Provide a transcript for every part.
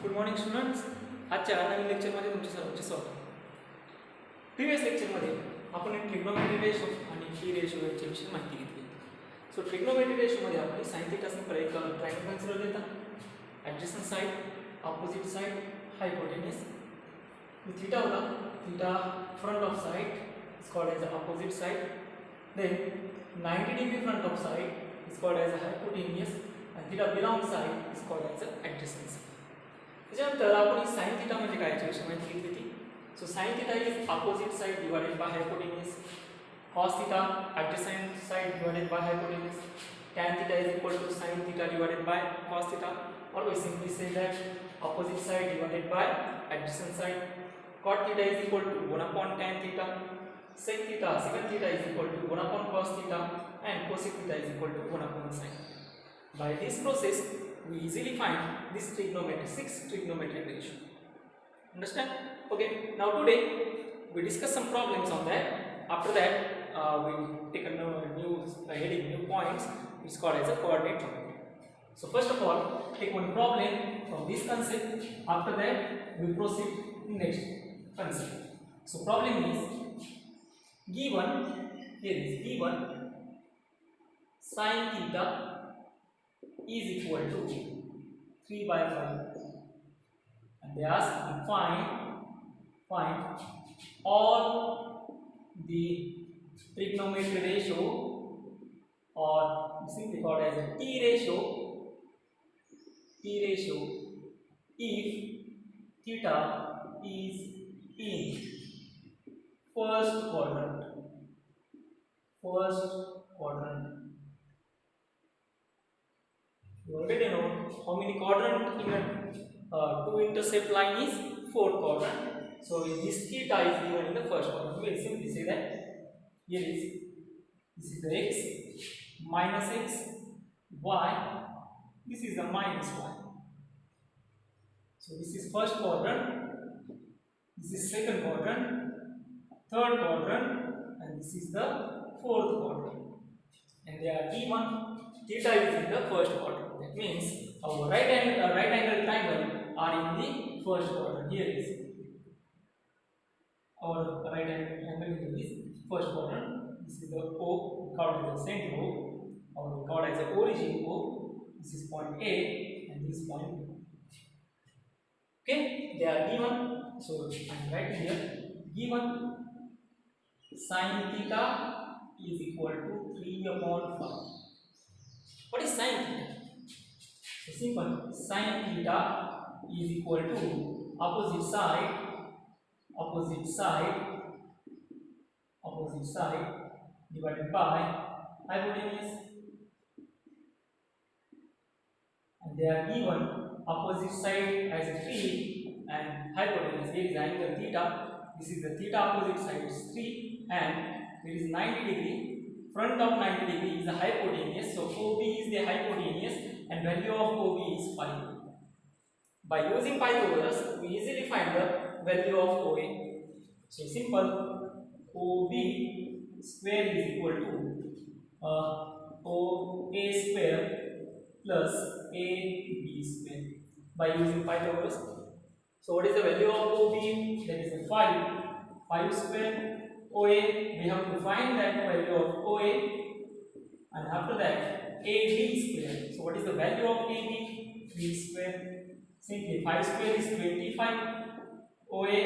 Good morning students. आजच्या नवीन लेक्चरमध्ये तुमचे सर्वांचे स्वागत. प्रिव्हियस लेक्चरमध्ये आपण ट्रिग्नोमेट्री रेशो आणि की रेशो याच्याविषयी माहिती घेतली. सो ट्रिग्नोमेट्री रेशोमध्ये आपण साइन थीटा सिंपल एक ट्रायंगल कन्सिडर देता, adjacent side, opposite side, hypotenuse. Theta होता, theta front of side is called as opposite side. Then 90 degree front of side is called as hypotenuse and theta belong side is called as adjacent side. त्याच्यानंतर आपण sin theta म्हणजे काय याची माहिती घेतली होती. सो sin theta is opposite side divided by hypotenuse. Cos theta adjacent side divided by hypotenuse. Tan theta is equal to sin theta divided by cos theta, or we simply say that opposite side divided by adjacent side. Cot theta is equal to 1 upon tan theta. Sec theta is equal to 1 upon cos theta, and cosec theta is equal to 1 upon sin. By this process, we easily find this trigonometric ratio. Understand? Okay. Now today we discuss some problems on that. After that, we take a new heading, new points. It's called as a coordinate geometry. So first of all, take one problem from this concept. After that, we proceed to next concept. So problem is given. Here is given sin theta is equal to 3 by 5, and they ask to find all the trigonometric ratio, or simply called as a T ratio if theta is in first quadrant. You already know how many quadrant in a two intercept line is fourth quadrant. So this theta is given in the first quadrant. We will simply say that here is this is the x minus x, y, this is the minus y. So this is first quadrant, this is second quadrant, third quadrant, and this is the fourth quadrant. And they are given theta is in the first quadrant. That means our right angle triangle are in the first quadrant. Here is our right angle triangle in this first quadrant. This is the O, called as the center O, or called as the origin O. This is point A and this point B. Okay, they are given. So I am writing here given sin theta is equal to 3 upon 5. What is sin theta? So simple, sin theta is equal to opposite side divided by hypotenuse, and they are given opposite side as 3 and hypotenuse. Here is the angle theta. This is the theta opposite side is 3, and there is 90 degree. Front of 90 degree is the hypotenuse. So OB is the hypotenuse, and value of OB is 5. By using Pythagoras, we easily find the value of OA. So simple, OB square is equal to OA square plus AB square by using Pythagoras. So what is the value of OB? That is the 5 square. OA, we have to find that value of OA, and after that AB square. So what is the value of AB? 3 square. Simply 5 square is 25. OA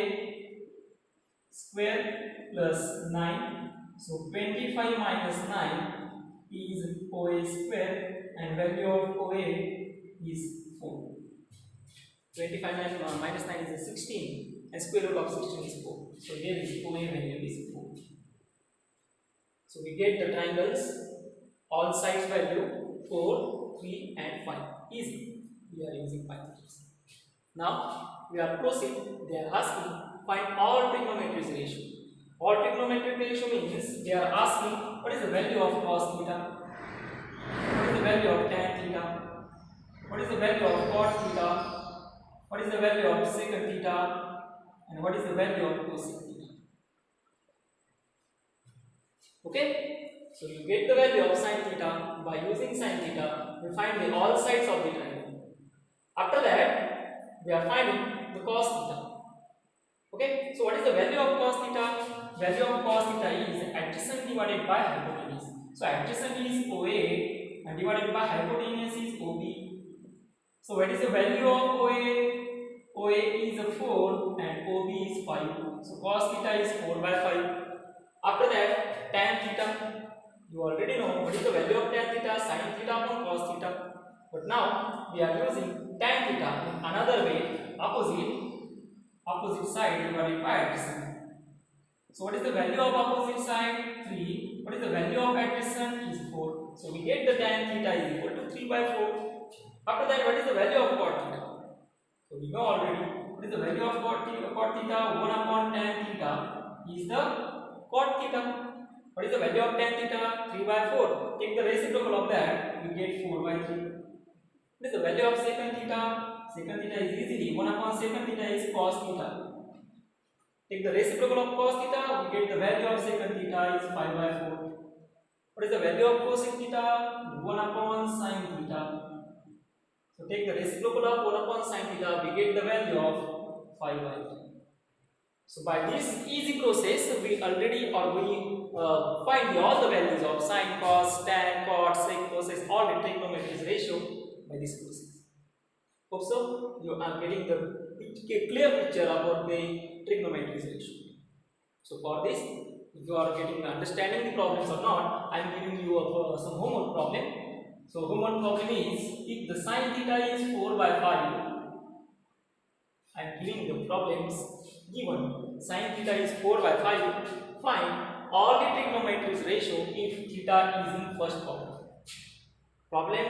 square plus 9. So 25 minus 9 is OA square, and value of OA is 4. 25 minus 9 is 16, and square root of 16 is 4. So here is OA value is 4. So we get the triangles, all sides value 4, 3 and 5. Easy. We are using Pythagoras. Now we are proceed. They are asking find all trigonometric ratio. All trigonometric ratio means they are asking what is the value of cos theta, what is the value of tan theta, what is the value of cot theta, what is the value of secant theta, and what is the value of cosec theta. Okay, so you get the value of sin theta. By using sin theta, we find the all sides of the triangle. After that, we are finding the cos theta. Okay, so what is the value of cos theta? Value of cos theta is adjacent divided by hypotenuse. So adjacent is OA and divided by hypotenuse is OB. So what is the value of OA? OA is 4 and OB is 5. So cos theta is 4 by 5. After that, tan theta. You already know what is the value of tan theta, sin theta upon cos theta. But now we are using tan theta in another way, opposite side divided by adjacent. So what is the value of opposite side? 3. What is the value of adjacent? Is 4. So we get the tan theta is equal to 3 by 4. After that, what is the value of cot theta? So we know already what is the value of cot theta. 1 upon tan theta is the cot theta. What is the value of tan theta? 3 by 4. Take the reciprocal of that, we get 4 by 3. What is the value of secant theta? Secant theta is easily 1 upon secant theta is cos theta. Take the reciprocal of cos theta, we get the value of secant theta is 5 by 4. What is the value of cosec theta? 1 upon sin theta. So take the reciprocal of 1 upon sin theta, we get the value of 5 by 3. So by this easy process, we already find all the values of sin, cos, tan, cot, sec, cosec, all the trigonometry ratio by this process. Hope so you are getting the clear picture about the trigonometry ratio. So for this, if you are getting understanding the problems or not, I am giving you some homework problem. So homework problem is, if the sin theta is 4 by 5, I am giving the problems given sin theta is 4 by 5, find all the trigonometry ratio if theta is in first order. Problem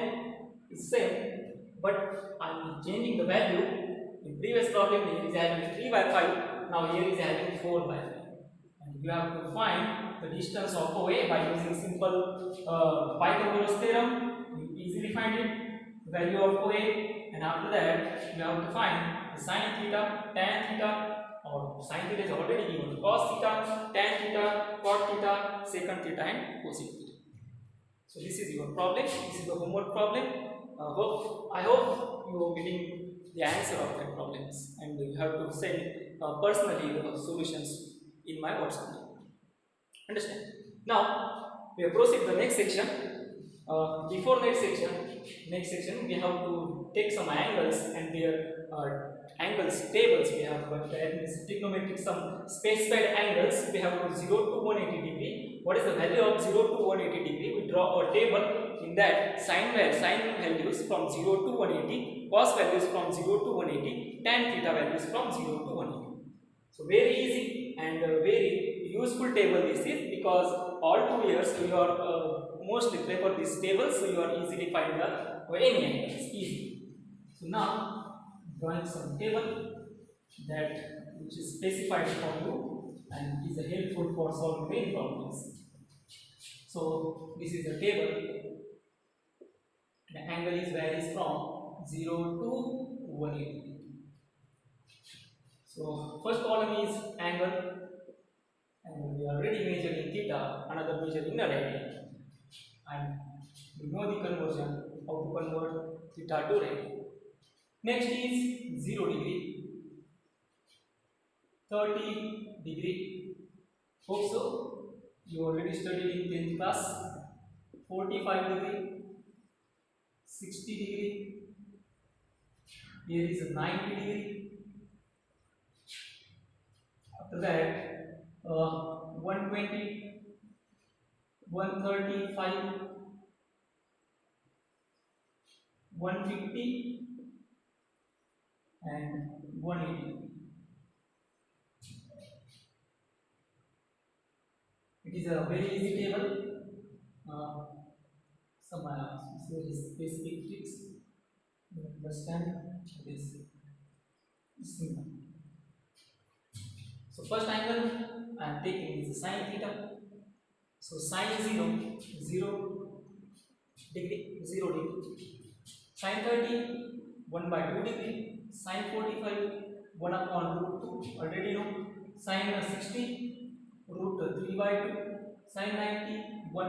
is same, but I am changing the value. In previous problem here is having 3 by 5, now here is having 4 by 5. And you have to find the distance of OA by using simple Pythagoras theorem. You easily find it, the value of OA, and after that you have to find the sin theta, tan theta, or sin theta is already given, cos theta, tan theta, cot theta, secant theta, and cosec theta. So this is your problem. This is the homework problem. I hope you are getting the answer of that problems, and you have to send personally the solutions in my WhatsApp group. Understand? Now we proceed to the next section. Before next section we have to take some angles and their angles tables. We have trigonometric some specified angles. We have to 0 to 180 degree. What is the value of 0 to 180 degree? We draw a table. In that, sin values from 0 to 180, cos values from 0 to 180, tan theta values from 0 to 180. So very easy and very useful table this is, because all 2 years you are mostly prefer this table, so you are easily find the any angles easy. So now drawing some table that which is specified for you and is helpful for solving many problems. So this is the table. The angle is varies from 0 to 180. So first column is angle, and we are already measuring theta, another measure in a radian, and we know the conversion, how to convert theta to radian. Next is 0 degree, 30 degree. Hope so you already studied in 10th class. 45 degree, 60 degree, here is a 90 degree. After that 120, 135, 150 and 180. It is a very easy table. Some specific tricks you understand this simple. So first angle I am taking is sin theta. So sin 0 degree, 0 degree. Sin 30, 1 by 2 degree. Sin 45, 1 upon root 2, already know. Sin 60, root 3 by 2. Sin 90, 1.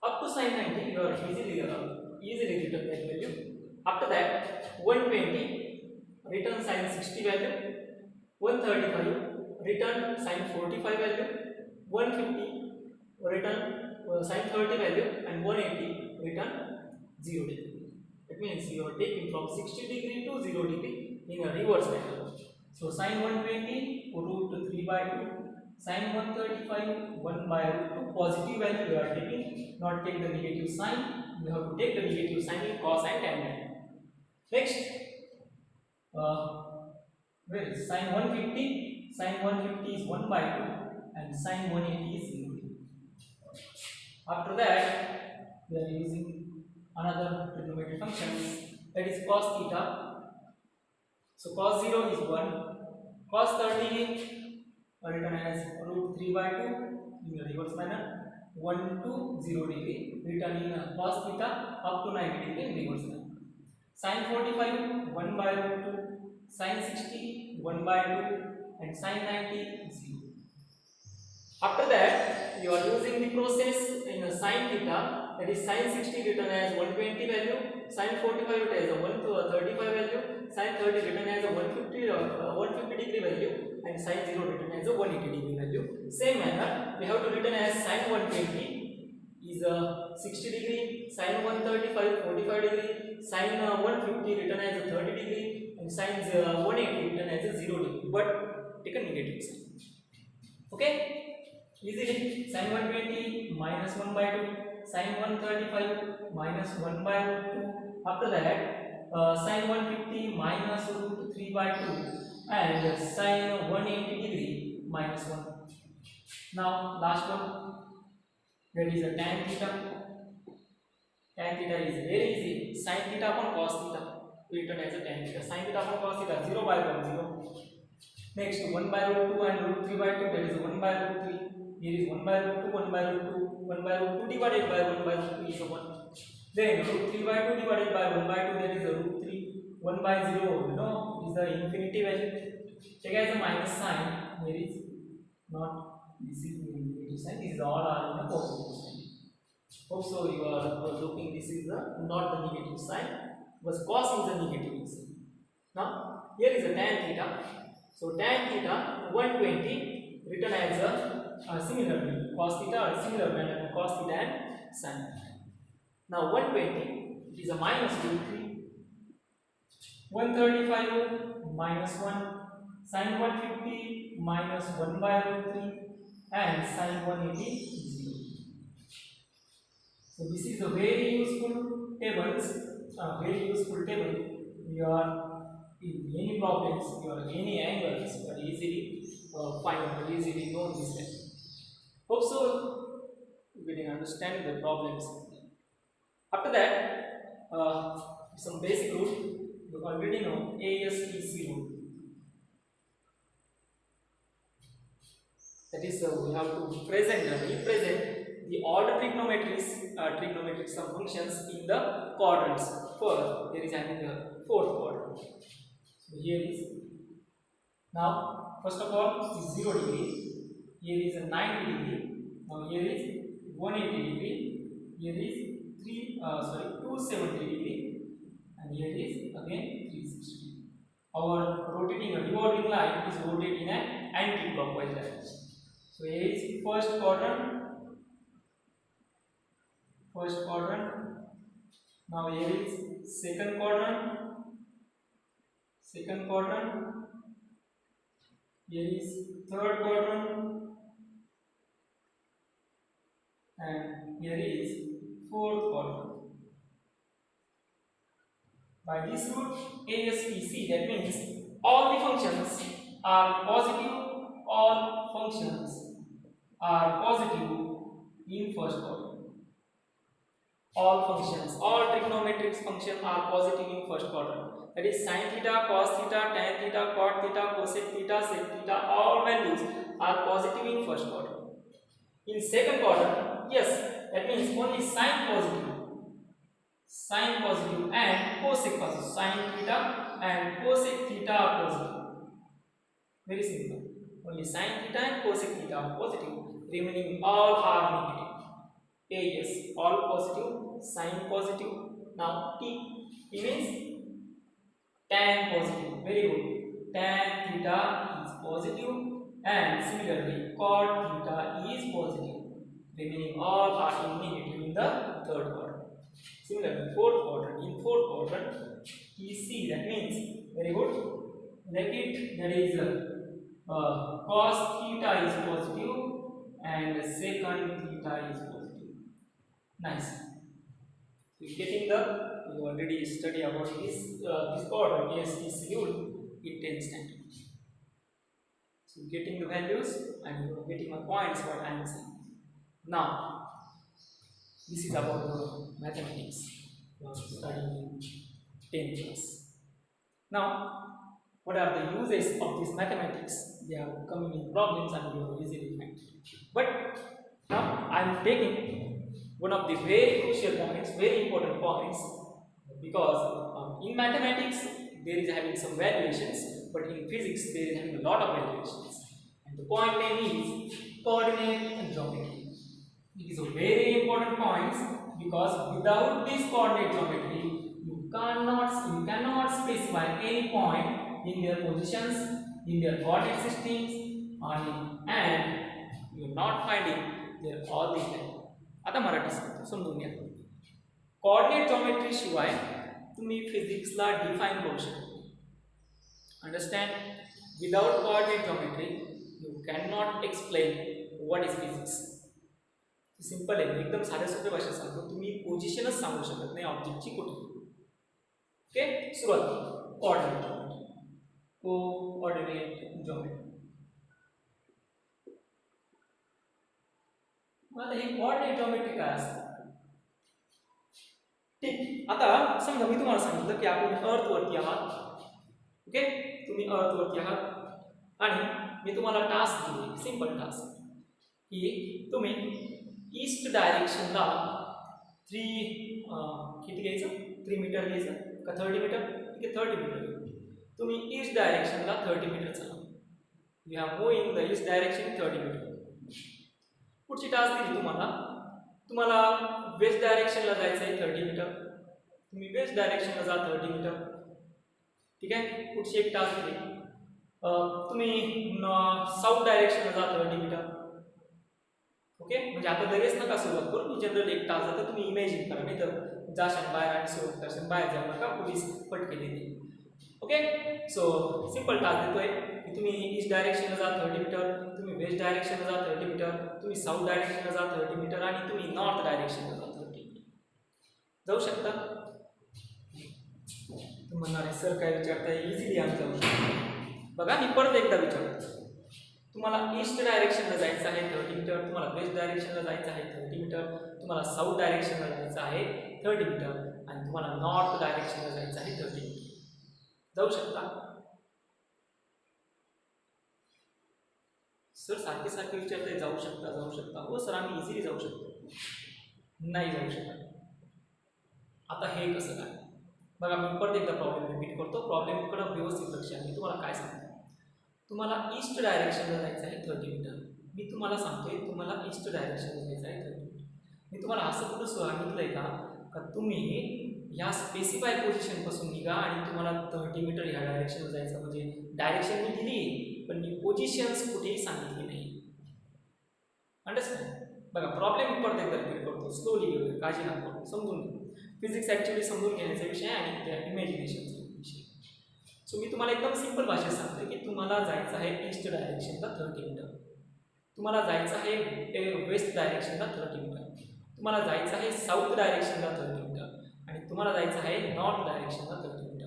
Up to sin 90, you are easily written that value. After that, 120, return sin 60 value, 135 return sin 45 value, 150 return sin 30 value, and 180 return 0 degree. That means you are taking from 60 degree to 0 degree in a reverse manner. So sin 120 root 3 by 2, sin 135 1 by root 2, positive value we are taking, not take the negative sign. We have to take the negative sign in cos and tan. Next, where is sin 150? Sin 150 is 1 by 2 and sin 180 is 0. After that, we are using another trigonometric function, that is cos theta. So cos 0 is 1, cos 30 written as root 3 by 2 in a reverse manner, 1 to 0 degree written in cos theta up to 90 degree in reverse manner. Sin 45 1 by root 2, sin 60 1 by 2, and sin 90 0. After that, you are using the process in a sin theta, that is sin 60 written as 120 value, sin 45 written as a 135 value, sin 30 written as a 150 degree value, and sin 0 written as a 180 degree value. Same manner, we have to written as sin 120 is a 60 degree, sin 135 45 degree, sin 150 written as a 30 degree, and sin 180 written as a 0 degree, but take a negative sign. Okay, easily. Sin 120 minus 1 by 2, sin 135 minus 1 by root 2. After that, sin 150 minus root 3 by 2, and sin 180 degree minus 1. Now last one, that is a tan theta. Tan theta is very easy. Sin theta upon cos theta written as a tan theta. Sin theta upon cos theta 0 by 1 0. Next 1 by root 2 and root 3 by 2, that is 1 by root 3. Here is 1 by root 2, 1 by root 2, 1 by root 2 divided by 1 by root 2 is a 1. Then root 3 by 2 divided by 1 by 2, that is a root 3. 1 by 0, you know, is the infinity value. Take as a minus sign. Here is not, this is negative sign. This is all are in a positive sign. Hope so you are looking, this is not the negative sign, because cos is a negative sign. Now here is a tan theta. So tan theta 120 written as a similarly cos theta or similar manner cos theta and sin. Now 120 is a minus root 3, 135 minus 1, sin 150 minus 1 by root 3, and sin 180 0. So this is a very useful tables, We are in any problems, or any angles, you are easily find or easily know this thing. Hope so we can understand the problems. After that, some basic rule. You already know ASTC rule. That is, we have to present and represent the order trigonometric sum functions in the quadrants. First, there is having the fourth quadrant. So here is, now first of all is 0 degree, here is a 90 degree, now here is 180 degree, here is 270 degree, and here is again 360. Our rotating or revolving line is rotated in an anti-clockwise direction. So here is first quadrant. Now here is second quadrant. Here is third quadrant, and here is fourth quadrant. By this rule ASTC, that means all the functions are positive. All functions are positive in first quadrant. All trigonometric functions are positive in first quadrant. That is sin theta, cos theta, tan theta, cot theta, cosec theta, sec theta, all values are positive in first quadrant. In second quadrant, yes, that means only sin positive and cosec positive. Sin theta and cosec theta are positive. Very simple. Only sin theta and cosec theta are positive. Remaining all are negative. A, yes, all positive, sin positive. Now T means tan positive, very good. Tan theta is positive, and similarly cot theta is positive. Remaining all are in negative in the third quadrant. Similarly, fourth quadrant. In fourth quadrant, is C. That means very good. Like it, that is cos theta is positive, and secant theta is positive. Nice. So getting the, you already study about this quadrant. Yes, is schedule. It tends to. So getting the values and you are getting my points what I am saying. Now, this is about the mathematics you are studying in 10th class. Now, what are the uses of this mathematics? They are coming in problems and you will easily find. But now I am taking one of the very crucial points, very important points, because in mathematics there is having some valuations, but in physics there is having a lot of valuations. And the point name is coordinate and geometry. It is a very important point because without this coordinate geometry, you cannot specify any point in their positions, in their coordinate systems, and you are not finding their all these values. आता मराठी सांगतो समजून घ्या. Coordinate geometry शिवाय तुम्ही फिजिक्सला define करू शकत नाही. Understand? Without coordinate geometry you can not explain what is physics. Simple आहे, एकदम साध्या सोप्या भाषेत सांगतो. तुम्ही पोझिशनच सांगू शकत नाही ऑब्जेक्टची कुठे. ओके, सुरुवात कोऑर्डिनेट जॉमेट्री. Coordinate geometry. आता हे कोऑर्डिनेट जॉमेट्री काय असतं? ठीक, आता समजा मी तुम्हाला सांगितलं की आपण अर्थवरती आहात. ओके, तुम्ही अर्थवरती आहात आणि मी तुम्हाला टास्क दिले, सिंपल टास्क, की तुम्ही ईस्ट डायरेक्शनला 3 घ्यायचं, 3 मीटर घ्यायचं का 30 मीटर? ठीक आहे, 30 मीटर. तुम्ही ईस्ट डायरेक्शनला 30 मीटर चालवा. We are moving the east direction 30 metre. पुढची टास्क दिली तुम्हाला वेस्ट डायरेक्शनला जायचं आहे 30 मीटर. तुम्ही वेस्ट डायरेक्शनला जा 30 मीटर. ठीक आहे, पुढची एक टास्क दिली तुम्ही साऊथ डायरेक्शनला जा 30 मीटर. ओके, म्हणजे आता लगेच नका सुरुवात करू. मी जनरल एक टास्क जातं, तुम्ही इमॅजिन करा, नाही तर जाशान बाहेर आणि सुरुवात करशान बाहेर जाऊ नका, पोलीस पटके देते. ओके, सो सिंपल टास्क देतोय की तुम्ही ईस्ट डायरेक्शनला जा 30 मीटर, तुम्ही वेस्ट डायरेक्शनला जा 30 मीटर, तुम्ही साऊथ डायरेक्शनला जा 30 मीटर आणि तुम्ही नॉर्थ डायरेक्शनला जा 30 मीटर. जाऊ शकता? तुम्ही म्हणणार आहे सर काय विचारताय, इझिली आम्ही जाऊ शकतो. बघा, मी परत एकदा विचारतो. तुम्हाला ईस्ट डायरेक्शनला जायचं आहे 30 मीटर, तुम्हाला वेस्ट डायरेक्शनला जायचं आहे 30 मीटर, तुम्हाला साऊथ डायरेक्शनला जायचं आहे 30 मीटर आणि तुम्हाला नॉर्थ डायरेक्शनला जायचं आहे 30 मीटर. जाऊ शकता? सर सारखे सारखे विचारताय जाऊ शकता. हो सर, आम्ही इझिली जाऊ शकतो. नाही जाऊ शकत. आता हे कसं काय? बघा, मी परत एकदा प्रॉब्लेम रिपीट करतो. प्रॉब्लेमकडे व्यवस्थित लक्ष आहे. मी तुम्हाला काय सांगतो, तुम्हाला ईस्ट डायरेक्शनला जायचं आहे 30 मीटर. मी तुम्हाला सांगतोय तुम्हाला ईस्ट डायरेक्शनला जायचं आहे 30 मीटर. मी तुम्हाला असं कुठं सांगितलंय का तुम्ही ह्या स्पेसिफाय पोझिशनपासून निघा आणि तुम्हाला 30 मीटर ह्या डायरेक्शनला जायचं. म्हणजे डायरेक्शन मी दिली पण मी पोझिशन्स कुठेही सांगितली नाही. अंडरस्टँड? बघा, प्रॉब्लेम परत एकदा रिपीट करतो, स्लोली घेऊया, काळजी नका करू, समजून घ्या. फिजिक्स ॲक्च्युअली समजून घेण्याचा विषय आणि त्या इमॅजिनेशनचा विषय. सो मी तुम्हाला एकदम सिंपल भाषेत सांगतोय की तुम्हाला जायचं आहे ईस्ट डायरेक्शनला 30 मीटर, तुम्हाला जायचं आहे वेस्ट डायरेक्शनला 30 मीटर, तुम्हाला जायचं आहे साऊथ डायरेक्शनला 30 मीटर आणि तुम्हाला जायचं आहे नॉर्थ डायरेक्शनला 30 मीटर.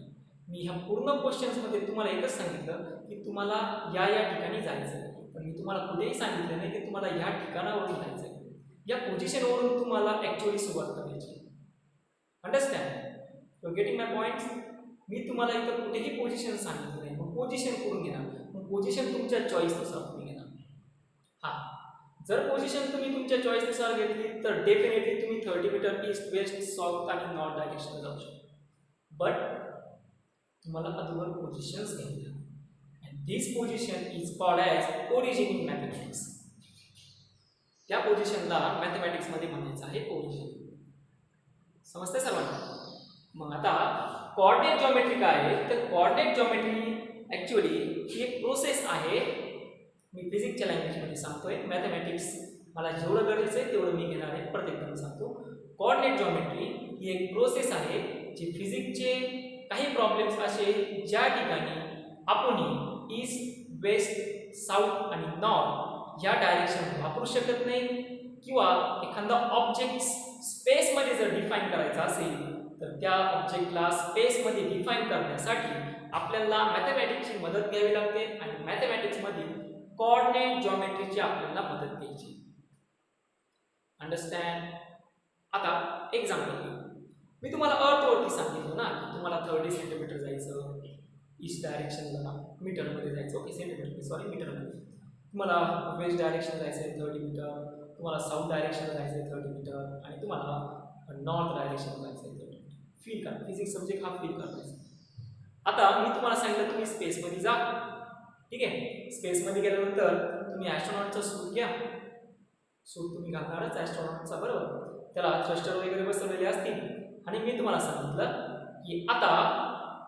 मी ह्या पूर्ण क्वेश्चन्समध्ये तुम्हाला एकच सांगितलं की तुम्हाला या ठिकाणी जायचं आहे, पण मी तुम्हाला कुठेही सांगितलं नाही की तुम्हाला ह्या ठिकाणावरून जायचं आहे. या पोझिशनवरून तुम्हाला ॲक्च्युअली सुरुवात करायची. Understand? You getting my points? मी तुम्हाला इथं कुठेही पोझिशन सांगितलं नाही. मग पोझिशन करून घेणार, मग पोझिशन तुमच्या चॉईसनुसार तुम्ही घेणार. हां, जर पोझिशन तुम्ही तुमच्या चॉईसनुसार घेतली तर डेफिनेटली तुम्ही 30 मीटर ईस्ट, वेस्ट, साऊथ आणि नॉर्थ डायरेक्शनला जाऊ शकता. बट तुम्हाला अदर पोझिशन्स घ्यायला, and this position is called as origin in mathematics. त्या पोझिशनला मॅथमॅटिक्समध्ये म्हणायचं आहे ओरिजिन. समजते सर्वांना? मग आता कोऑर्डिनेट जॉमेट्री काय आहे तर कोऑर्डिनेट जॉमेट्री ऍक्च्युअली ही एक प्रोसेस आहे. मी फिजिक्सच्या लँग्वेजमध्ये सांगतोय, मॅथमॅटिक्स मला जेवढं गरजेचं आहे तेवढं मी घेणार आहे, प्रत्येकजण सांगतो. कोऑर्डिनेट जॉमेट्री ही एक प्रोसेस आहे जी फिजिक्सचे काही प्रॉब्लेम्स असे ज्या ठिकाणी आपण ईस्ट, वेस्ट, साऊथ आणि नॉर्थ या डायरेक्शन वापरू शकत नाही किंवा एखादा ऑब्जेक्ट स्पेसमध्ये जर डिफाईन करायचा असेल तर त्या ऑब्जेक्टला स्पेसमध्ये डिफाईन करण्यासाठी आपल्याला मॅथमॅटिक्सची मदत घ्यावी लागते आणि मॅथमॅटिक्समधील कोऑर्डिनेट जॉमेट्रीची आपल्याला मदत घ्यायची. अंडरस्टँड? आता एक्झाम्पल घेऊ. मी तुम्हाला अर्थवरती सांगितलं ना की तुम्हाला 30 सेंटीमीटर जायचं ईस्ट डायरेक्शनला, मीटरमध्ये जायचं. ओके, सेंटीमीटर सॉरी मीटरमध्ये. तुम्हाला वेस्ट डायरेक्शन जायचं आहे 30 मीटर, तुम्हाला साऊथ डायरेक्शनला जायचं आहे 30 मीटर आणि तुम्हाला नॉर्थ डायरेक्शनला जायचं आहे 30 मीटर. फील करा, फिजिक्स सब्जेक्ट हा फील करायचा. आता मी तुम्हाला सांगितलं तुम्ही स्पेसमध्ये जा. ठीक आहे, स्पेसमध्ये गेल्यानंतर तुम्ही ॲस्ट्रॉनॉटचा सूट घ्या. सूट तुम्ही घालणारच ॲस्ट्रॉनॉटचा, बरोबर. त्याला थ्रस्टर वगैरे बसवलेले असतील आणि मी तुम्हाला सांगितलं की आता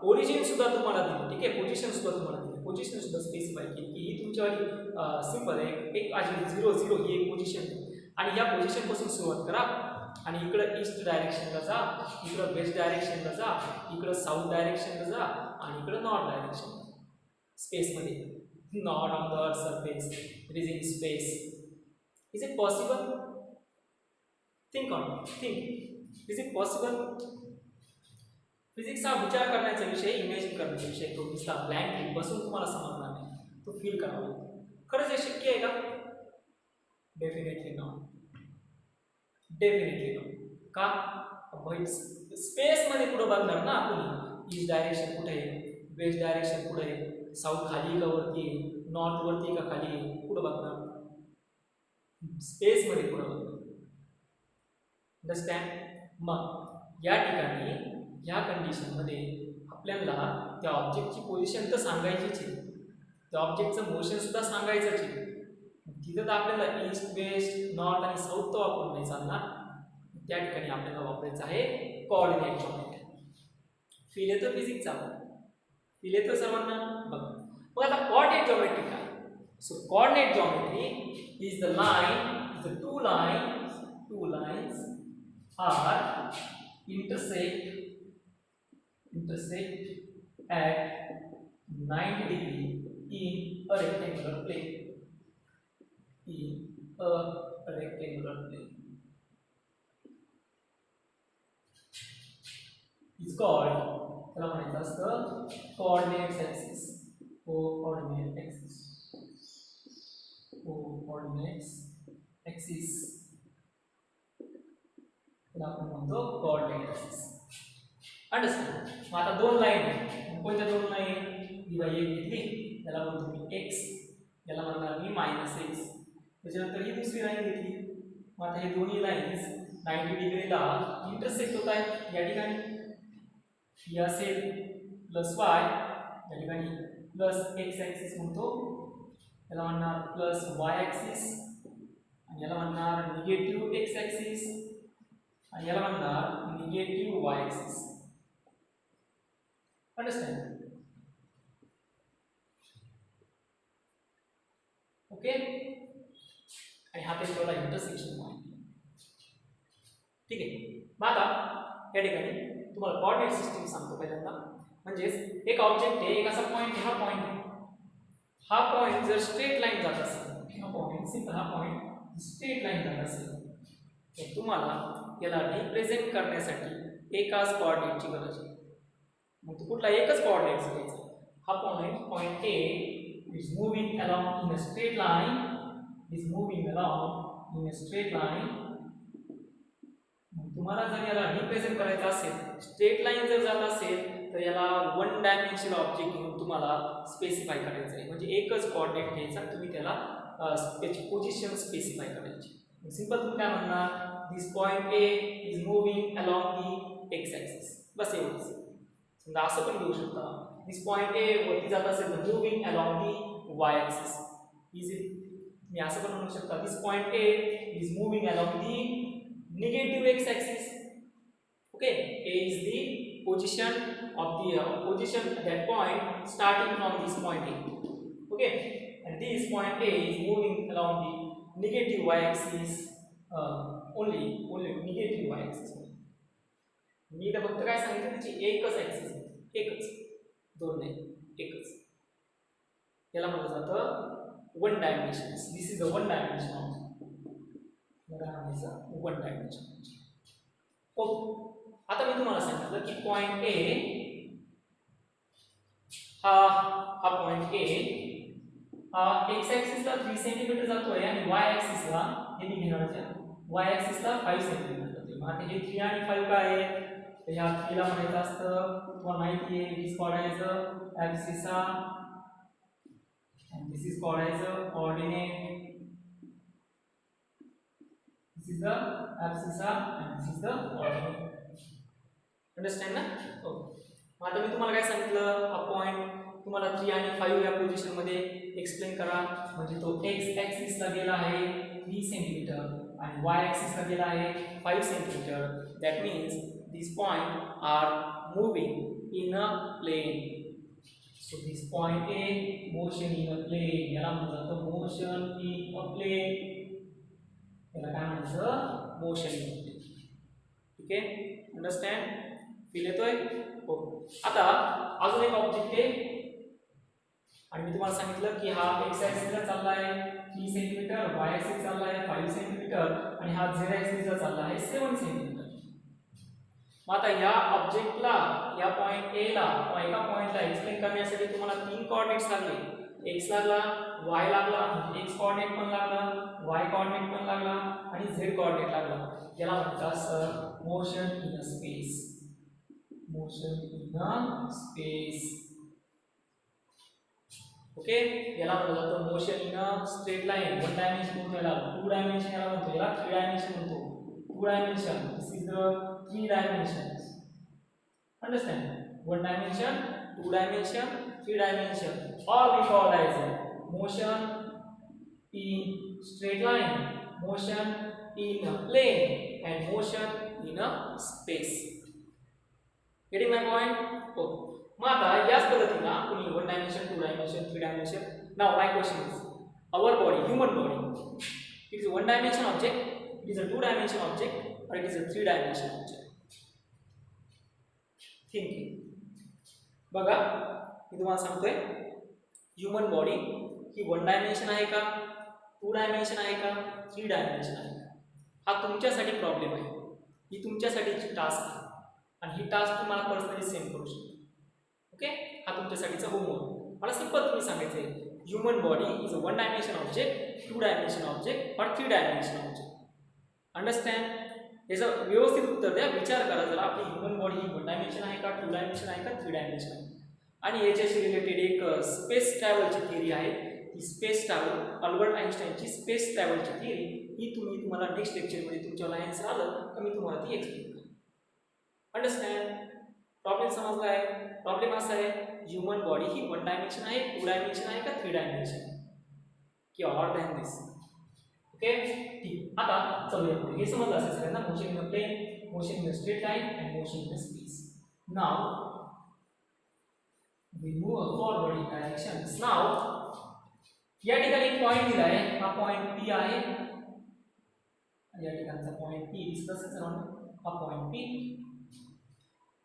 ओरिजिन सुद्धा तुम्हाला दिली. ठीक आहे, पोझिशन सुद्धा तुम्हाला दिली. पोझिशन सुद्धा स्पेसिफाय केली की ही तुमच्यावाली सिंपल आहे. एक अशी 0 0 ही एक पोझिशन आणि या पोझिशनपासून सुरुवात करा आणि इकडं ईस्ट डायरेक्शनला जा, इकडं वेस्ट डायरेक्शनला जा, इकडं साऊथ डायरेक्शनला जा आणि इकडं नॉर्थ डायरेक्शनला. स्पेसमध्ये, not on the earth surface, it is in space. Is it possible? Think on it, think. Is it possible? Physics हा विचार करण्याचा विषय, इमॅजिन करण्याचा विषय. तो दिसला ब्लँक बसून तुम्हाला समजणार नाही, तो फील करावा लागतो. खरंच हे शक्य आहे का? Definitely not. Definitely not. का? स्पेसमध्ये पुढे बघणार ना आपण, ईस्ट डायरेक्शन कुठे आहे, वेस्ट डायरेक्शन कुठे आहे, साऊथ खाली का वरती आहे, नॉर्थ वरती का खाली आहे, कुठं बघणार? स्पेसमध्ये पुढे बघणार. अंडरस्टँड? मग या ठिकाणी या कंडिशनमध्ये आपल्याला त्या ऑब्जेक्टची पोझिशन तर सांगायचीच आहे, त्या ऑब्जेक्टचं मोशन सुद्धा सांगायचंच आहे. तिथं तर आपल्याला ईस्ट, वेस्ट, नॉर्थ आणि साऊथ तर वापरून नाही चालणार. त्या ठिकाणी आपल्याला वापरायचं आहे कोऑर्डिनेट जॉमेट्री. फील येतो फिजिक्सचा? फील येतो सर्वांना? बघ आता कोऑर्डिनेट जॉमेट्री काय? So coordinate geometry is the line, is the two lines are intersect at 90 degree in a rectangular plane. In a rectangular plane is called, त्याला म्हणायचं असतं coordinate axis. Coordinate axis. Coordinate axis. त्याला आपण म्हणतो coordinate axis. Understand? मग आता दोन line आहेत. कोणत्या दोन लाईन? ही बाई एक घेतली, त्याला म्हणतो मी x, याला म्हणणार मी -x. त्याच्यानंतर ही दुसरी लाईन घेतली. मग आता हे दोन्ही लाईन्स 90 डिग्रीला इंटरसेक्ट होत आहेत. या ठिकाणी ही असेल +y, या ठिकाणी +x ॲक्सिस म्हणतो, याला म्हणणार +y ॲक्सिस आणि याला म्हणणार -x ॲक्सिस आणि याला म्हणणार -y ॲक्सिस. अंडरस्टँड? ओके. आणि हा पेजला इंटरसेक्शन पॉईंट. ठीक आहे. मग आता या ठिकाणी तुम्हाला कोऑर्डिनेट सिस्टीम सांगतो पहिल्यांदा. म्हणजेच एक ऑब्जेक्ट आहे, एक असा पॉईंट, हा पॉईंट आहे. हा पॉईंट जर स्ट्रेट लाईन जात असेल, हा पॉईंट सिंपल, हा पॉईंट स्ट्रेट लाईन जात असेल तर तुम्हाला याला रिप्रेझेंट करण्यासाठी एकाच कोऑर्डिनेटची गरज आहे. मग तो कुठला एकच कोऑर्डिनेट घ्यायचा. हा point A is moving along in a straight line, is moving along in a straight line. मग तुम्हाला जर याला रिप्रेझेंट करायचं असेल, स्ट्रेट लाईन जर जात असेल तर याला 1 डायमेन्शनल ऑब्जेक्ट घेऊन तुम्हाला स्पेसिफाय करायचं आहे. म्हणजे एकच कोऑर्डिनेट घ्यायचा, तुम्ही त्याला त्याची पोझिशन स्पेसिफाय करायची. सिंपल तुम्ही काय म्हणणार, this point A is moving along the x axis. बस एवढंच. समजा असं पण घेऊ शकता, दिस पॉईंट A वरती जात असेल तर moving along the y axis. Easy. मी असं पण म्हणू शकता, this point A is moving along the negative x axis. Okay, A is the position of the position at that point starting from this point A. Okay, and this point A is moving along the negative y-axis, only negative y-axis. मी इथं फक्त काय सांगितलं त्याची एकच axis एकच दोन नाही एकच याला म्हटलं जातं one dimension. This is the one dimension object one dimension. Okay, आता मी तुम्हाला सांगितलं की पॉइंट ए हा पॉइंट ए एक्स ऍक्सिसला 3 सेंटीमीटर जातोय आणि वाय ऍक्सिसला हे मी घेणार आहे वाय ऍक्सिसला 5 सेंटीमीटर जातोय. मग आता हे 3 आणि 5 काय आहे तर ह्या 3 ला म्हणायचं असतं तुम्हाला माहिती आहे दिस काढायचं ऍब्सिसा and this is called as a coordinate. This is the abscissa and this is the coordinate. Understand ना? ओके. मग आता मी तुम्हाला काय सांगितलं हा पॉइंट तुम्हाला 3 आणि 5 या पोझिशन मध्ये एक्सप्लेन करा. म्हणजे तो x ऍक्सिस ला गेला आहे 3 सेंटीमीटर आणि y ऍक्सिस ला गेला आहे 5 centimetre. That means these point are moving in a plane. So this point A motion in a plane याला म्हटलं जातं motion in a plane. याला काय म्हणायचं motion in a plane. ठीक आहे, अंडरस्टँड फील येतोय हो. आता अजून एक ऑब्जेक्ट आहे आणि मी तुम्हाला सांगितलं की हा x ऍक्सिसला चालला आहे 3 सेंटीमीटर, y ऍक्सिस चालला आहे 5 सेंटीमीटर आणि हा z ऍक्सिसला चालला आहे 7 सेंटीमीटर. मग आता या ऑब्जेक्टला या पॉइंट ए ला एका पॉइंटला एक्सप्लेन करण्यासाठी तुम्हाला 3 कोऑर्डिनेट्स लागले. x लागला, y लागला म्हणजे x कोऑर्डिनेट पण लागला, y कोऑर्डिनेट पण लागला आणि z कोऑर्डिनेट लागला. याला म्हणतात motion in a space. Motion in a space. Okay, याला म्हटलं जातं motion in a straight line. One dimension म्हणतो याला, टू डायमेन्शन याला म्हणतो, याला थ्री डायमेन्शन म्हणतो. Two dimension this is the 3 dimensions. Understand? 1 dimension, 2 dimension, 3 dimension. All we call as motion in straight line, motion in a plane, and motion in a space. Getting my point? Oh. मग आता याच पद्धतीने आपण 1 dimension, 2 dimension, 3 dimension. Now my question is, our body, human body, it is a 1 dimension object, it is a 2 dimension object, or it is a 3 dimension object. Thinking बघा मी तुम्हाला सांगतोय human body ही 1 dimension आहे का, 2 dimension आहे का, 3 dimension आहे का, हा तुमच्यासाठी प्रॉब्लेम आहे. ही तुमच्यासाठीची टास्क आहे आणि ही टास्क तुम्हाला पर्सनली सेंड करू शकतो. ओके, हा तुमच्यासाठीचा होमवर्क. मला सिंपल तुम्ही सांगायचं आहे human body is a 1 dimension object, 2 dimension object और 3 डायमेन्शन ऑब्जेक्ट. अंडरस्टँड? याचं व्यवस्थित उत्तर द्या, विचार करा जरा आपली ह्यूमन बॉडी ही 1 डायमेन्शन आहे का, 2 डायमेन्शन आहे का, 3 डायमेन्शन आहे. आणि याच्याशी रिलेटेड एक स्पेस ट्रॅव्हलची थिअरी आहे. ती स्पेस ट्रॅव्हल अल्बर्ट आइन्स्टाईनची स्पेस ट्रॅव्हलची थिअरी ही तुम्हाला नेक्स्ट लेक्चरमध्ये तुमच्याला आन्सर आलं तर मी तुम्हाला ती एक्सप्लेन करेन. अंडरस्टँड? प्रॉब्लेम समजला आहे? प्रॉब्लेम असा आहे ह्यूमन बॉडी ही 1 डायमेन्शन आहे, 2 डायमेन्शन आहे का, 3 डायमेन्शन की ऑर दॅन दिस. ओके, ठीक. आता चलूया पुढे. हे समजलं असेल सगळ्यांना, motion in a plane, motion in a straight line and motion in a space. Now we move forward in directions. Now या ठिकाणी पॉइंट दिला आहे, हा पॉइंट P आहे. या ठिकाणचा पॉइंट P डिस्कस करू. हा पॉइंट P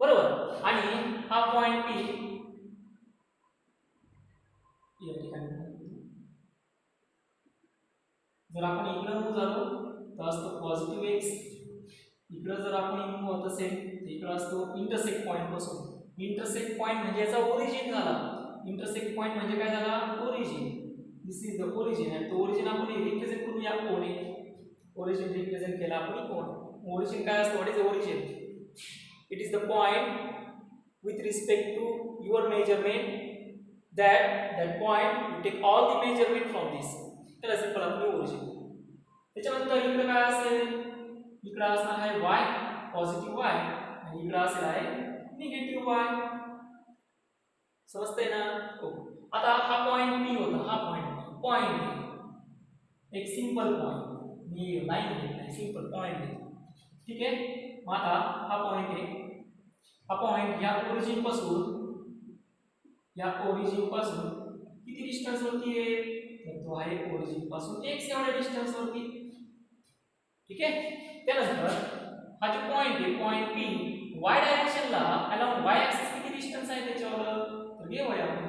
बरोबर आणि हा पॉइंट P या ठिकाणी जर आपण इकडे मूव झालो तर असतो पॉझिटिव्ह एक्स. इकडे जर आपण मूव होत असेल तर इकडे असतो इंटरसेक्ट पॉइंट पासून. इंटरसेक्ट पॉइंट म्हणजे याचा ओरिजिन झाला. इंटरसेक्ट पॉइंट म्हणजे काय झाला, origin. This is the origin आणि तो ओरिजिन आपण रिप्रेझेंट करूया कोणे. ओरिजिन रिप्रेझेंट केला आपण कोण. ओरिजिन काय असतं, what is origin? It is the point with respect to your measurement that point you take all the measurement from this. त्याला सिंपल आपली ओरिजिन. त्याच्यानंतर इकडे काय असेल, इकडे असणार आहे y पॉझिटिव्ह y आणि इकडे असेल आहे निगेटिव्ह y. समजतंय ना? हो. आता हा पॉइंट P होता, हा पॉइंट एक सिंपल पॉइंट मी लाईन घेतली, सिंपल पॉइंट. ठीक आहे, मग आता हा पॉइंट आहे, हा पॉइंट या ओरिजिन पासून किती डिस्टन्स वरती आहे, तर तो आहे ओरिजिन पासून x एवढ्या डिस्टन्स वरती. ठीक आहे. त्यानंतर हा जो पॉइंट आहे पॉइंट P y डायरेक्शनला अलोंग y ऍक्सिस किती डिस्टन्स आहे त्याच्यावर, तर घेऊया आपण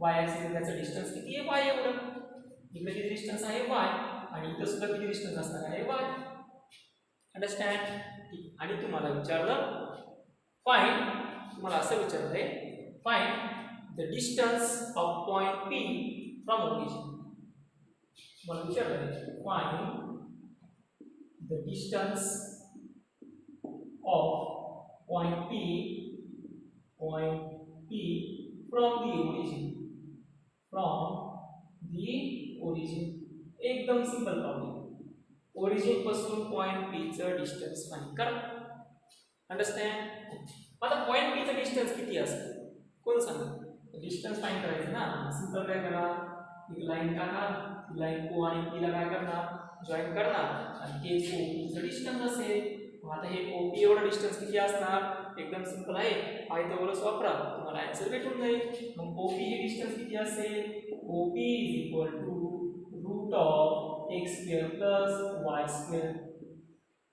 y ऍक्सिस त्याचा डिस्टन्स किती आहे y एवढं. इकडे किती डिस्टन्स आहे y आणि इथं सुद्धा किती डिस्टन्स असणार आहे y. अंडरस्टँड. आणि तुम्हाला विचारलं फाइंड, तुम्हाला असं विचारलंय find the distance of point P from origin. तुम्हाला विचारलंय फाइंड the distance of point P from the origin. एकदम सिंपल प्रॉब्लेम. ओरिजिन पासून पॉइंट P चं डिस्टन्स फाइंड करा. अंडरस्टँड. आता पॉइंट P चं डिस्टन्स किती असतं कोण सांगा. डिस्टन्स फाइंड करायचं ना. सिंपल काय करा, एक लाईन टाका, लाईन O आणि P ला काय करणार, जॉइन करणार आणि हे OP चं डिस्टन्स असेल. आता हे OP एवढं डिस्टन्स किती असणार, एकदम सिंपल आहे, आयतावरच वापरा तुम्हाला आन्सर भेटून जाईल. मग OP हे डिस्टन्स किती असेल, OP √of x² + y².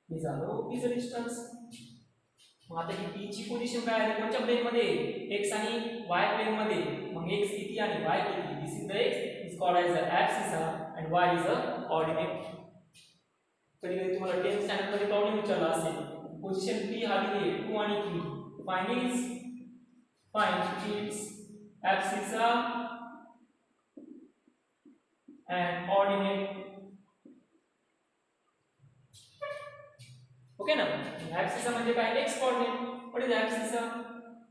हे झालं OP चं डिस्टन्स. मग आता ही P ची पोझिशन काय आहे, कोणत्या प्लेन मध्ये, x आणि y प्लेन मध्ये. मग x किती आणि y किती, this is the x is called as the axis and y is the coordinate. कधी कधी तुम्हाला 10th स्टँडर्ड मध्ये प्रॉब्लेम विचारला असेल, पोझिशन P हा दिली 2 आणि 3, find its axis and coordinate. Okay ना. ऍक्सिस म्हणजे काय, x coordinate. What is axis,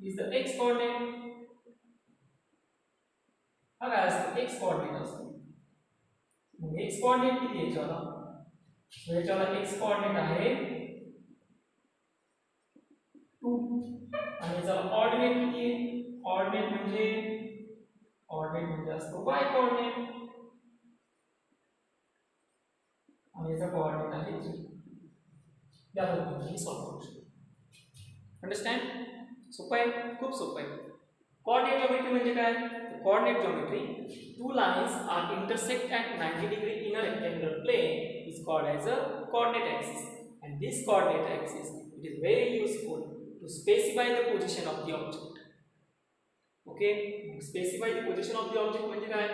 is the x coordinate. हा काय असतो, x कोऑर्डिनेट असतो. मग x कोऑर्डिनेट किती आहे याच्याला, याच्याला x कोऑर्डिनेट आहे 2 आणि याचा कोऑर्डिनेट किती आहे, कोऑर्डिनेट म्हणजे असतो y कोऑर्डिनेट आणि याचा कोऑर्डिनेट आहे 3. या पद्धतीने सॉल्व्ह करू शकतो. अंडरस्टँड. सोपं आहे, खूप सोपं आहे. कोऑर्डिनेट ज्योमेट्री म्हणजे काय, coordinate geometry, two lines are intersect at 90 degree in a rectangular plane is called as a coordinate axis, and this coordinate axis it is very useful to specify the position of the object. Okay, specify the position of the object म्हणजे काय,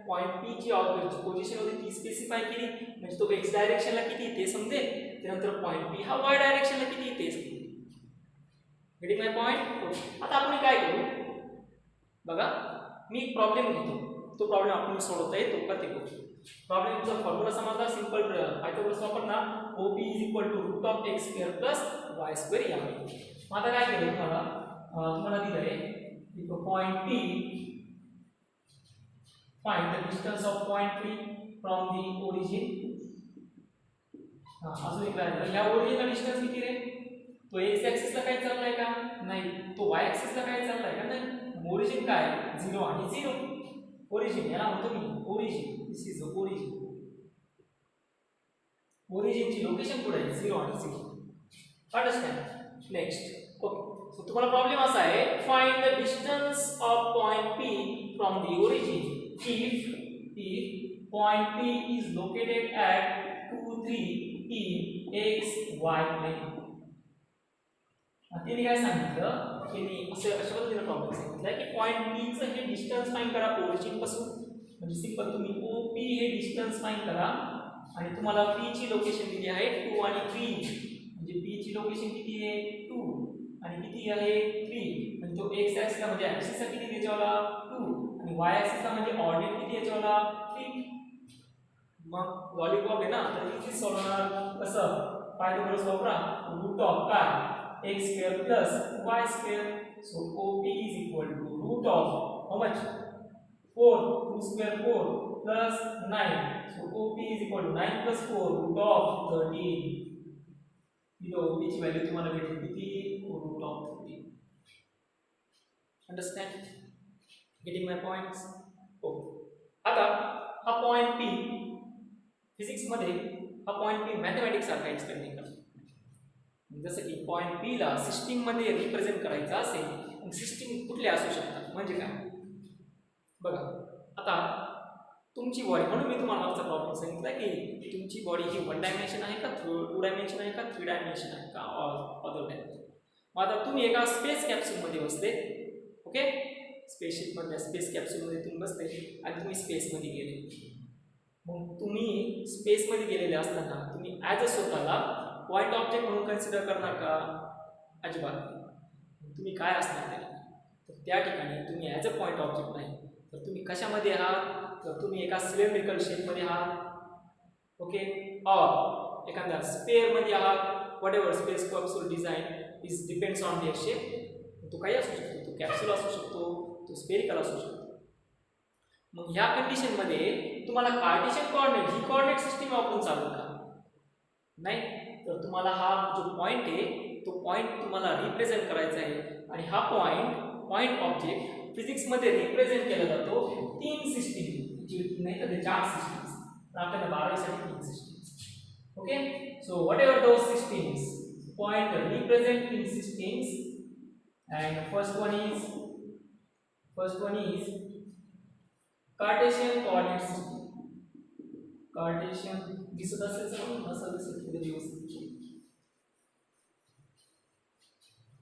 point P ची ऑब्जेक्टची position होती ती specify केली म्हणजे तो x डायरेक्शनला किती ते समजेल. त्यानंतर पॉइंट P हा y डायरेक्शनला किती ते समजेल. Getting my point. आता आपण काय करू बघा, मी प्रॉब्लेम घेतो, तो प्रॉब्लेम आपण सोडवता येतो का ते बघू. प्रॉब्लेमचा फॉर्म्युला समजला, सिंपल आयतावरच वापरणार, OP √of x² + y² यामध्ये. मग आता काय केलं तुम्हाला दिलंय point P, find the distance of point P from the origin. अजून एक आहे, या ओरिजिनचा डिस्टन्स किती रे, तो x ऍक्सिस ला काय चाललाय का नाही, तो y ऍक्सिस ला काय चाललाय का नाही. ओरिजिन काय 0 आणि 0, ओरिजिन याला म्हणतो मी origin, this is the origin. ओरिजिनची लोकेशन कुठे आहे, 0 आणि 0. अंडरस्टँड. नेक्स्ट. ओके, सो तुम्हाला प्रॉब्लेम असा आहे, find the distance of point P from the origin if point P is located at 2, 3 in x y plane. तिने काय सांगितलं, तिने अशा पद्धतीने प्रॉब्लेम सांगितला की पॉइंट P चं हे डिस्टन्स फाइंड करा ओरिजिन पासून. म्हणजे सिंपल तुम्ही OP हे डिस्टन्स फाइंड करा आणि तुम्हाला P ची लोकेशन दिली आहे 2 आणि 3. म्हणजे P ची लोकेशन किती आहे 2 आणि किती आहे 3. म्हणजे तो x ऍक्सिस म्हणजे ऍक्सिस किती त्याच्याला 2 आणि y ऍक्सिस म्हणजे ऑर्डिनेट किती याच्याला 3. मग लॉलीपॉप आहे ना, तर इथे सोडवणार कसं, पायथागोरस वापरा, रूट ऑफ काय x² + y². So OP √of how much 4, 2² 4 plus 9. So OP 9 + 4 √of 13. इथे OP ची व्हॅल्यू तुम्हाला भेटेल किती, √of 13. Understand. Getting my points. Okay, आता हा पॉइंट P फिजिक्स मध्ये हा पॉइंट P मॅथमॅटिक्स सारखा एक्सप्लेन नाही करत. जसं की पॉईंट पी ला सिस्टीममध्ये रिप्रेझेंट करायचं असेल, मग सिस्टीम कुठले असू शकतात म्हणजे काय बघा. आता तुमची बॉडी, म्हणून मी तुम्हाला मागचा प्रॉब्लेम सांगितला की तुमची बॉडी ही 1 डायमेन्शन आहे का 2 डायमेन्शन आहे का 3 डायमेन्शन आहे का अदर डायमेन्शन. मग आता तुम्ही एका स्पेस कॅप्सूलमध्ये बसले, ओके, स्पेसशिपमधल्या स्पेस कॅप्सूलमध्ये तुम्ही बसले आणि तुम्ही स्पेसमध्ये गेले. मग तुम्ही स्पेसमध्ये गेलेले असताना तुम्ही ॲज अ स्वतःला पॉईंट ऑब्जेक्ट म्हणून कन्सिडर करणार का? अजिबात नाही. तुम्ही काय असणार नाही, तर त्या ठिकाणी तुम्ही ॲज अ पॉईंट ऑब्जेक्ट नाही, तर तुम्ही कशामध्ये आहात, तर तुम्ही एका सिलेंड्रिकल शेपमध्ये आहात, ओके, ऑर एखाद्या स्पेअरमध्ये आहात. What ever space capsule design is depends on their shape. तो काही असू शकतो, तो कॅप्सूल असू शकतो, तो स्पेरिकल असू शकतो. मग ह्या कंडिशनमध्ये तुम्हाला कार्टेशियन कोऑर्डिनेट ही कोऑर्डिनेट सिस्टीम वापरून चालू का? नाही. तर तुम्हाला हा जो पॉईंट आहे तो पॉईंट तुम्हाला रिप्रेझेंट करायचा आहे आणि हा पॉईंट ऑब्जेक्ट फिजिक्समध्ये रिप्रेझेंट केला जातो 3 सिस्टीम नाही तर 4 सिस्टीम्स. तर आपल्याला 12साठी 3 systems, okay. So what ever those systems point represent in systems and first one is Cartesian coordinate system. Cartesian दिसत असेल समोर, असं दिसत किती व्यवस्थित.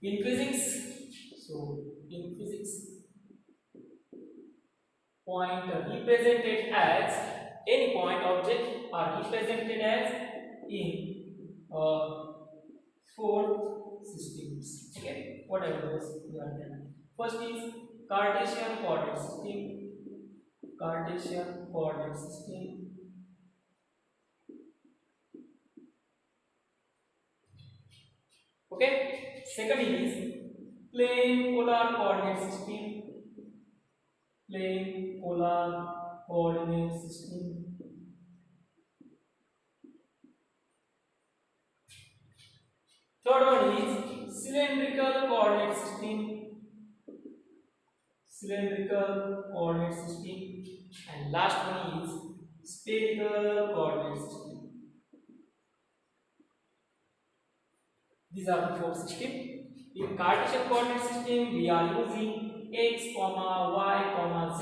In physics, point represented as any point object are represented as in 4 systems. Okay, whatever those we are done. First is Cartesian coordinate system. Cartesian coordinate system. Okay. Second is plane polar coordinate system. Plane polar coordinate system. Third one is cylindrical coordinate system. Cylindrical coordinate system. And last one is spherical coordinate system. These are the 4 systems. In Cartesian coordinate system, we are using x, y, z.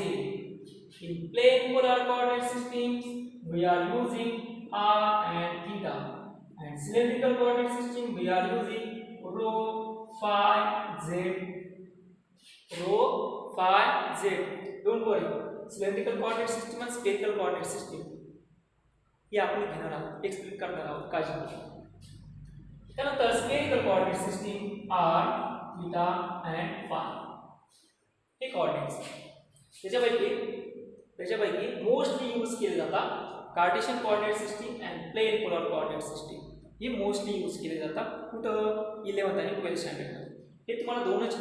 In plane polar coordinate systems, we are using r and theta. And cylindrical coordinate system, we are using rho, phi, z. Rho, phi, z. Don't worry. Cylindrical coordinate system and spherical coordinate system. हे आपण घेणार आहोत, explain करणार आहोत काळजी. त्यानंतर spherical coordinate system R, theta and phi हे coordinates. त्याच्यापैकी mostly use केले जातात Cartesian coordinate system and plane polar coordinate system. हे मोस्टली यूज केले जातात कुठं 11th आणि 12th स्टँडर्डमध्ये. हे तुम्हाला दोनच.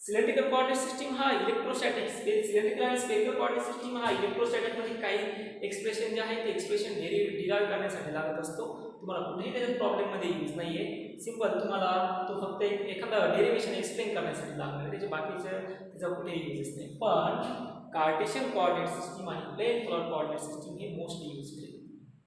सिलेंड्रिकल कोऑर्डिनेट सिस्टीम हा इलेक्ट्रोस्टॅटिक, सिलेंड्रिकल आणि स्फेरिकल कोऑर्डिनेट सिस्टीम हा इलेक्ट्रोस्टॅटिक मध्ये काही एक्सप्रेशन जे आहे ते एक्सप्रेशन डिराइव्ह करण्यासाठी लागत असतो. तुम्हाला कुठेही त्याच्या प्रॉब्लेम मध्ये यूज नाहीये. सिंपल तुम्हाला तो फक्त एखादा डेरिव्हेशन एक्सप्लेन करण्यासाठी लागणार, त्याचे बाकीचे त्याचा कुठेही यूजेस नाही. पण कार्टेशियन कोऑर्डिनेट सिस्टीम आणि प्लेन पोलर कोऑर्डिनेट सिस्टीम हे मोस्टली यूज केले.